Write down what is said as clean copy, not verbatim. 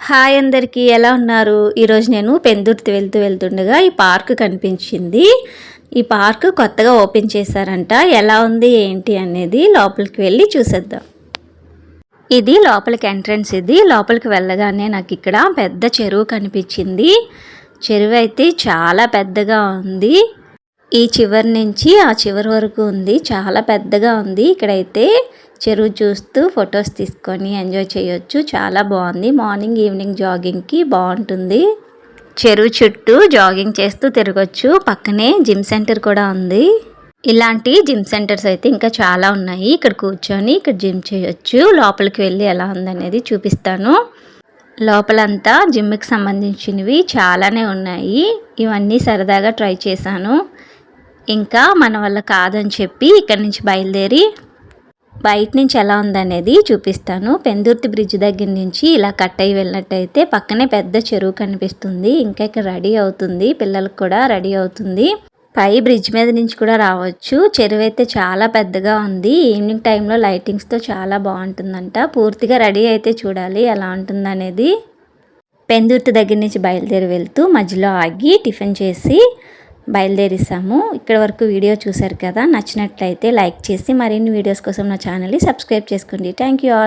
Hi అందరికీ, ఎలా ఉన్నారు? ఈరోజు నేను పెందుర్తి వెళ్తుండగా ఈ పార్క్ కనిపించింది. ఈ పార్క్ కొత్తగా ఓపెన్ చేశారంట. ఎలా ఉంది ఏంటి అనేది లోపలికి వెళ్ళి చూసేద్దాం. ఇది లోపలికి ఎంట్రన్స్. ఇది లోపలికి వెళ్ళగానే నాకు ఇక్కడ పెద్ద చెరువు కనిపించింది. చెరువు అయితే చాలా పెద్దగా ఉంది. ఈ చివరి నుంచి ఆ చివరి వరకు ఉంది. చాలా పెద్దగా ఉంది. ఇక్కడైతే చెరువు చూస్తూ ఫొటోస్ తీసుకొని ఎంజాయ్ చేయొచ్చు. చాలా బాగుంది. మార్నింగ్ ఈవినింగ్ జాగింగ్కి బాగుంటుంది. చెరువు చుట్టూ జాగింగ్ చేస్తూ తిరగొచ్చు. పక్కనే జిమ్ సెంటర్ కూడా ఉంది. ఇలాంటి జిమ్ సెంటర్స్ అయితే ఇంకా చాలా ఉన్నాయి. ఇక్కడ కూర్చొని ఇక్కడ జిమ్ చేయొచ్చు. లోపలికి వెళ్ళి ఎలా ఉందనేది చూపిస్తాను. లోపలంతా జిమ్కి సంబంధించినవి చాలానే ఉన్నాయి. ఇవన్నీ సరదాగా ట్రై చేశాను. ఇంకా మన వల్ల కాదని చెప్పి ఇక్కడి నుంచి బయలుదేరి బయట నుంచి ఎలా ఉందనేది చూపిస్తాను. పెందుర్తి బ్రిడ్జ్ దగ్గర నుంచి ఇలా కట్ అయ్యి వెళ్ళినట్టయితే పక్కనే పెద్ద చెరువు కనిపిస్తుంది. ఇంకా ఇక్కడ రెడీ అవుతుంది. పిల్లలకు కూడా రెడీ అవుతుంది. పై బ్రిడ్జ్ మీద నుంచి కూడా రావచ్చు. చెరువు అయితే చాలా పెద్దగా ఉంది. ఈవినింగ్ టైంలో లైటింగ్స్తో చాలా బాగుంటుందంట. పూర్తిగా రెడీ అయితే చూడాలి ఎలా ఉంటుందనేది. పెందుర్తి దగ్గర నుంచి బయలుదేరి వెళ్తూ మధ్యలో ఆగి టిఫిన్ చేసి బయలుదేరిస్తాము. ఇక్కడ వరకు వీడియో చూశారు కదా, నచ్చినట్లయితే లైక్ చేసి మరిన్ని వీడియోస్ కోసం నా ఛానల్ని సబ్స్క్రైబ్ చేసుకోండి. Thank you all.